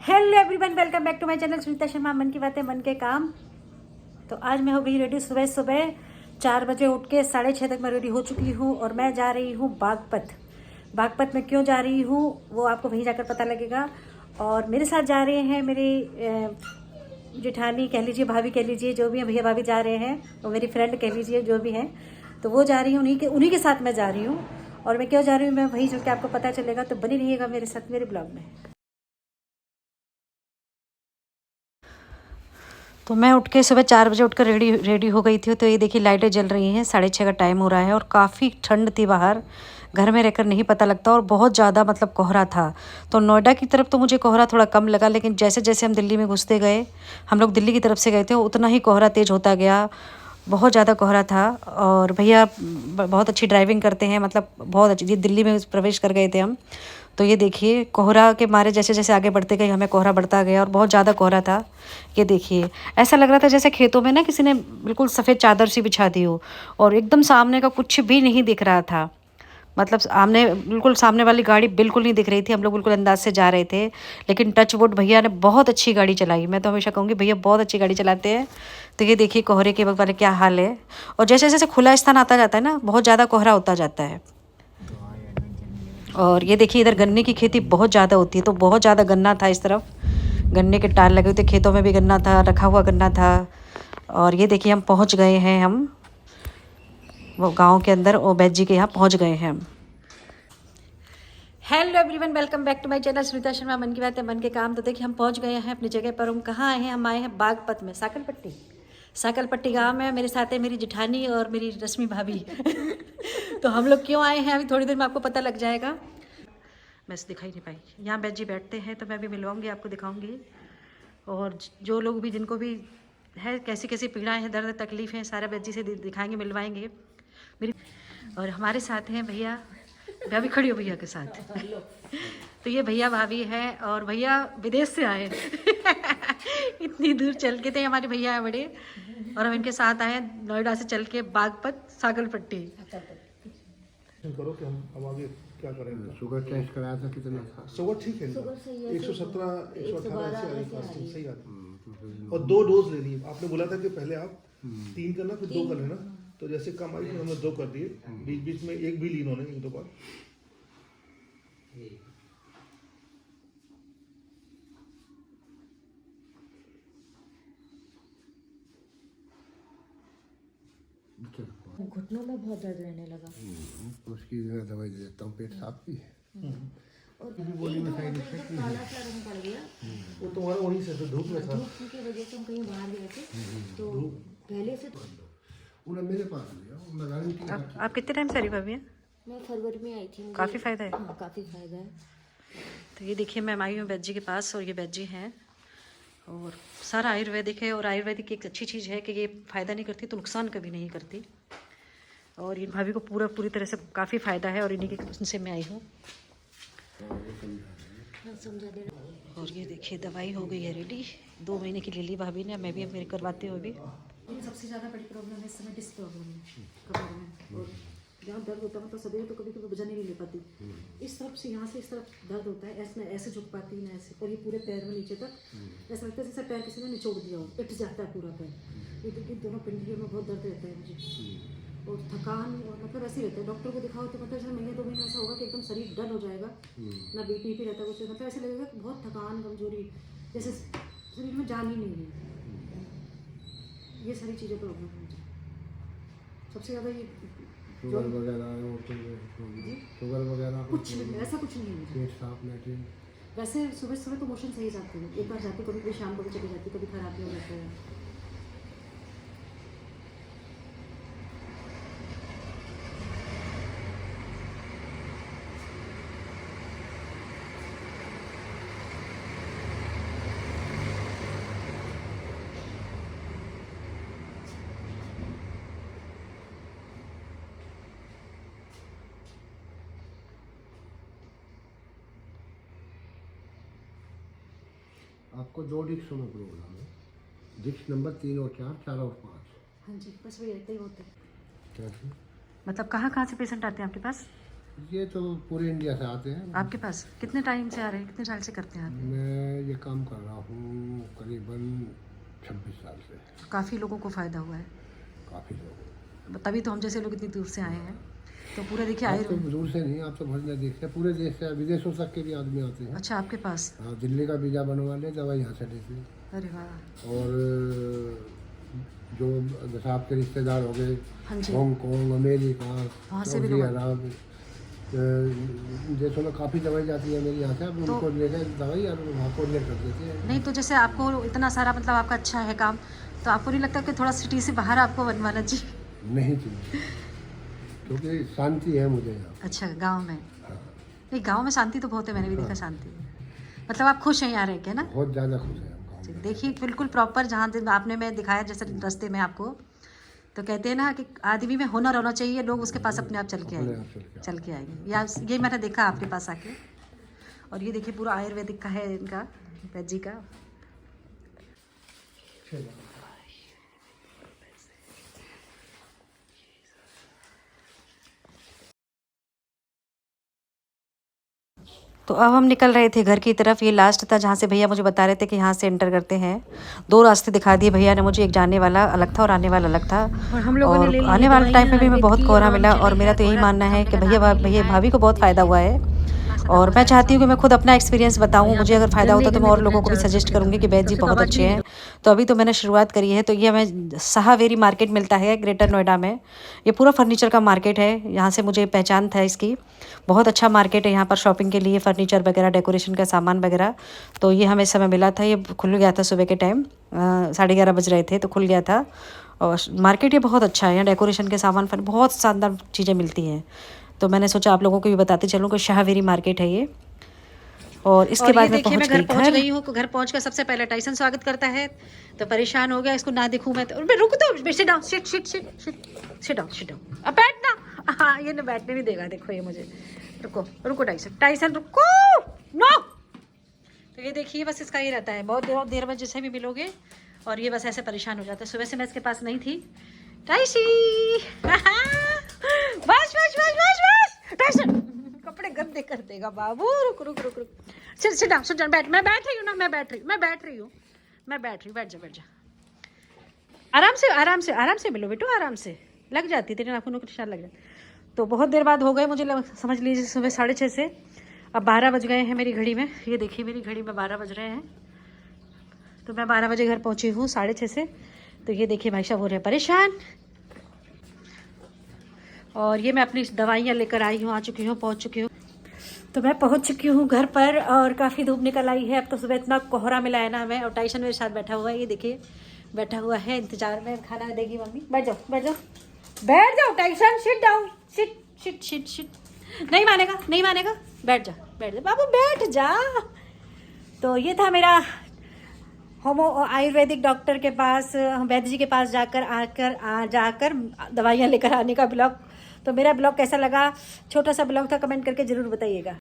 Hello everyone, welcome back to my channel Sunita Sharma मन की बातें मन के काम। तो आज मैं हो गई रेडी। सुबह सुबह 4 बजे उठ के 6:30 तक मैं रेडी हो चुकी हूँ और मैं जा रही हूँ बागपत। बागपत में क्यों जा रही हूँ वो आपको वहीं जाकर पता लगेगा। और मेरे साथ जा रहे हैं मेरी जेठानी कह लीजिए, भाभी कह लीजिए, जो भी है, भैया भाभी जा रहे हैं, और मेरी फ्रेंड कह लीजिए, जो भी हैं। तो वो जा रही हूँ, उन्हीं के साथ मैं जा रही हूँ। और मैं क्यों जा रही हूँ मैं वहीं चल के आपको पता चलेगा। तो बनी रहिएगा मेरे साथ मेरे ब्लॉग में। तो मैं उठ के सुबह 4 बजे उठकर रेडी हो गई थी। तो ये देखिए लाइटें जल रही हैं, 6:30 का टाइम हो रहा है और काफ़ी ठंड थी बाहर। घर में रहकर नहीं पता लगता और बहुत ज़्यादा मतलब कोहरा था। तो नोएडा की तरफ तो मुझे कोहरा थोड़ा कम लगा, लेकिन जैसे जैसे हम दिल्ली में घुसते गए, हम लोग दिल्ली की तरफ से गए थे, उतना ही कोहरा तेज़ होता गया। बहुत ज़्यादा कोहरा था। और भैया बहुत अच्छी ड्राइविंग करते हैं, मतलब बहुत अच्छी। दिल्ली में प्रवेश कर गए थे हम। तो ये देखिए कोहरा के मारे जैसे जैसे आगे बढ़ते गए हमें कोहरा बढ़ता गया और बहुत ज़्यादा कोहरा था। ये देखिए ऐसा लग रहा था जैसे खेतों में ना किसी ने बिल्कुल सफ़ेद चादर सी बिछा दी हो, और एकदम सामने का कुछ भी नहीं दिख रहा था। मतलब सामने बिल्कुल सामने वाली गाड़ी बिल्कुल नहीं दिख रही थी। हम लोग बिल्कुल अंदाज से जा रहे थे, लेकिन टच वुड भैया ने बहुत अच्छी गाड़ी चलाई। मैं तो हमेशा कहूँगी भैया बहुत अच्छी गाड़ी चलाते हैं। तो ये देखिए कोहरे के वक्त वाले क्या हाल है। और जैसे जैसे खुला स्थान आता जाता है ना, बहुत ज़्यादा कोहरा होता जाता है। और ये देखिए इधर गन्ने की खेती बहुत ज़्यादा होती है, तो बहुत ज़्यादा गन्ना था इस तरफ। गन्ने के टाल लगे हुए थे, खेतों में भी गन्ना था, रखा हुआ गन्ना था। और ये देखिए हम पहुंच गए हैं, हम वो गांव के अंदर ओबैद जी के यहाँ पहुंच गए हैं हम। Hello everyone, welcome back to my channel Sunita Sharma मन की बातें मन के काम। तो देखिए हम पहुंच गए हैं अपनी जगह पर। हम कहाँ आए हैं? हम आए हैं बागपत में, साकलपट्टी गांव में। मेरे साथ है मेरी जेठानी और मेरी रश्मि भाभी। तो हम लोग क्यों आए हैं अभी थोड़ी देर में आपको पता लग जाएगा। मैं दिखाई नहीं पाई। यहाँ बैद जी बैठते हैं, तो मैं भी मिलवाऊंगी, आपको दिखाऊंगी। और जो लोग भी, जिनको भी है कैसी कैसी पीड़ाएं हैं, दर्द तकलीफ हैं, सारे बैद जी से दिखाएंगे, मिलवाएंगे मेरी। और हमारे साथ हैं भैया, भाभी खड़ी हो भैया के साथ। तो ये भैया भाभी है, और भैया विदेश से आए। इतनी दूर चल के थे हमारे भैया है बड़े, और हम इनके साथ आए नोएडा से चल के बागपत साकलपट्टी। करो कि हम आगे क्या करेंगे। शुगर टेस्ट कराया था, कितना था? शुगर ठीक है, 117 118 ऐसी फास्टिंग सही आती है। और 2 डोज ले ली। आपने बोला था कि पहले आप 3 करना फिर 2 कर लेना, तो जैसे कम आई फिर हमने 2 कर दिए। बीच बीच में एक भी ली इन्होंने, 1-2 बार। घुटनों में बहुत दर्द रहने लगा। उसकी दवाई दे देता हूँ, पेट साफ भी है। और बॉडी में साइड इफेक्ट नहीं काला सा रंग पड़ गया। वो तुम्हारा वहीं से धूप में था। धूप की वजह से हम कहीं बाहर गए थे, तो पहले से उन्होंने मेरे पास लिया, मैं गारंटी। आप कितने टाइम से भाभी हैं? मैं फरवरी में आई थी। काफ़ी फ़ायदा है। हाँ, काफ़ी फायदा है। तो ये देखिए मैं आई हूँ बैद जी के पास, और ये बैद जी हैं। और सारा आयुर्वेदिक है, और आयुर्वेदिक की एक अच्छी चीज़ है कि ये फ़ायदा नहीं करती तो नुकसान कभी नहीं करती। और इन भाभी को पूरी तरह से काफ़ी फ़ायदा है, और इन्हीं के उनसे मैं आई हूँ। समझा दे। और ये देखिए दवाई हो गई है रेडी, 2 महीने की ले ली भाभी ने। मैं भी अब मेरी करवाती हूँ अभी। सबसे ज़्यादा बड़ी प्रॉब्लम है इस समय डिस्क प्रॉब्लम है कमर में। और जहाँ दर्द होता है, मतलब सदैव तो कभी कभी वजन ही नहीं ले पाती। इस तरफ से, यहाँ से इस तरफ दर्द होता है, ऐसे ऐसे झुक पाती ना ऐसे, और ये पूरे पैर में नीचे तक ऐसा लगता है जैसे पैर किसी ने निचोड़ दिया हो, पिट जाता है पूरा पैर। ये क्योंकि दोनों पिंडलियों में बहुत दर्द रहता है मुझे, और थकान, और मतलब ऐसे ही रहता है। डॉक्टर को दिखाओ तो मतलब जैसे महीने 2 महीने ऐसा होगा कि एकदम शरीर डल हो जाएगा, ना बीपी भी रहता है कुछ, मतलब ऐसे लगेगा कि बहुत थकान, कमजोरी, जैसे शरीर में जान ही नहीं है। ये सारी चीज़ें प्रॉब्लम है मुझे सबसे ज़्यादा। ये शुगर वगैरह कुछ नहीं, ऐसा कुछ नहीं है मुझे। पेट साफ, लैट्रिन। वैसे सुबह सुबह तो मोशन सही जाते हैं, एक बार जाती, कभी कभी शाम को भी चली जाती, कभी खराबी हो जाता है। आपको 2 डिस्क में प्रॉब्लम है, डिस्क नंबर 3 और 4, 4 और 5। हाँ जी, बस वही रहते ही होते हैं। कैसे? मतलब कहाँ से पेशेंट आते हैं आपके पास? ये तो पूरे इंडिया से आते हैं। आपके पास कितने टाइम से आ रहे हैं, कितने साल से करते हैं आप? मैं ये काम कर रहा हूँ करीबन 26 साल से। काफ़ी लोगों को फ़ायदा हुआ है, काफ़ी लोग, तभी तो हम जैसे लोग इतनी दूर से आए हैं। तो पूरा देखिए आप तो आयुर्वेद। दूर से नहीं, आप तो भर देश से, पूरे देश से, विदेशों तक के भी आदमी आते हैं। अच्छा, आपके पास? हाँ, दिल्ली का वीज़ा बनवा ले, दवाई यहाँ से लेते हैं। अरे वाह। और जो जैसे आपके रिश्तेदार हो गए, हाँ जी। हांगकॉन्ग, अमेरिका, वहाँ से भी सऊदी लोग अरब देशों में काफ़ी दवाई जाती है मेरी यहाँ से। अब उनको लेकर दवाई और वहाँ कोरियर कर देते हैं। नहीं तो जैसे आपको इतना सारा मतलब आपका अच्छा है काम, तो आपको नहीं लगता कि थोड़ा सिटी से बाहर आपको बनवाना चाहिए? नहीं चाहिए, क्योंकि शांति है मुझे यहाँ। अच्छा, गांव में? हाँ, नहीं, गांव में शांति तो बहुत है, मैंने भी देखा शांति है। मतलब आप खुश हैं यहाँ रह के ना? बहुत ज़्यादा खुश है हम गाँव में। देखिए बिल्कुल प्रॉपर, जहाँ आपने मैं दिखाया जैसे रास्ते में आपको, तो कहते हैं ना कि आदमी में हुनर होना चाहिए, लोग उसके पास अपने आप चल के अपने आएंगे, आप चल के चल के आएंगे। या ये मैंने देखा आपके पास आके। और ये देखिए पूरा आयुर्वेदिक का है इनका, वैद्य जी का। तो अब हम निकल रहे थे घर की तरफ। ये लास्ट था जहाँ से भैया मुझे बता रहे थे कि यहाँ से एंटर करते हैं। 2 रास्ते दिखा दिए भैया ने मुझे, एक जाने वाला अलग था और आने वाला अलग था। और हम लोगों ने आने वाले टाइम पे भी हमें बहुत कोहरा मिला, और मेरा तो यही मानना है कि भैया भाभी को बहुत फ़ायदा हुआ है। और मैं चाहती हूँ कि मैं खुद अपना एक्सपीरियंस बताऊँ। मुझे अगर फ़ायदा होता तो मैं और लोगों को भी सजेस्ट करूँगी कि वैद्य जी बहुत अच्छे हैं। तो अभी तो मैंने शुरुआत करी है। तो ये हमें शाहवेरी मार्केट मिलता है ग्रेटर नोएडा में। ये पूरा फर्नीचर का मार्केट है, यहाँ से मुझे पहचान था इसकी। बहुत अच्छा मार्केट है यहाँ पर शॉपिंग के लिए, फर्नीचर वगैरह, डेकोरेशन का सामान वगैरह। तो ये हमें समय मिला था, ये खुल गया था सुबह के टाइम, 11:30 बज रहे थे तो खुल गया था। और मार्केट ये बहुत अच्छा है, यहाँ डेकोरेशन के सामान बहुत शानदार चीज़ें मिलती हैं। तो मैंने सोचा आप लोगों को भी बताते चलूँ कि शाहवेरी मार्केट है ये। और इसके बाद मैं पहुंच गई हूँ। घर पहुंच कर सबसे पहले टाइसन स्वागत करता है, तो परेशान हो गया, इसको ना दिखूं मैं तो। रुक तो, सिट डाउन, सिट डाउन। अब बैठना। हाँ, ये ना बैठने नहीं देगा, देखो ये मुझे। रुको टाइसन रुको, नो। तो ये देखिए बस इसका ही रहता है, बहुत देर में जिसे भी मिलोगे, और ये बस ऐसे परेशान हो जाता है। सुबह से मैं इसके पास नहीं थी। टाइसी बस टाइसन, कपड़े गंदे कर देगा बाबू। रुक सिट डाउन, बैठ। मैं बैठ रही हूँ ना, मैं बैठ रही हूँ। बैठ जा। आराम से मिलो बेटो, आराम से। लग जाती तेरे नाखूनों को निशान लग जाते। तो बहुत देर बाद हो गए मुझे, समझ लीजिए सुबह 6:30 से। अब 12 बज गए हैं मेरी घड़ी में। ये देखिए मेरी घड़ी में 12 बज रहे हैं। तो मैं 12 बजे घर पहुँची हूँ 6:30 से। तो ये देखिए भाई साहब हो रहे हैं परेशान। और ये मैं अपनी दवाइयाँ लेकर आई हूँ, पहुँच चुकी हूँ। तो मैं पहुँच चुकी हूँ घर पर, और काफ़ी धूप निकल आई है। अब तो सुबह इतना कोहरा मिला है ना हमें। और टाइसन मेरे साथ बैठा हुआ है, ये देखिए बैठा हुआ है इंतजार में, खाना देगी मम्मी। बैठ जाओ टाइसन, सिट डाउन, सिट। नहीं मानेगा, बैठ जा बाबू, बैठ जा। तो ये था मेरा आयुर्वेदिक डॉक्टर के पास, वैद्य जी के पास जाकर दवाइयाँ लेकर आने का ब्लॉग। तो मेरा ब्लॉग कैसा लगा, छोटा सा ब्लॉग था, कमेंट करके ज़रूर बताइएगा।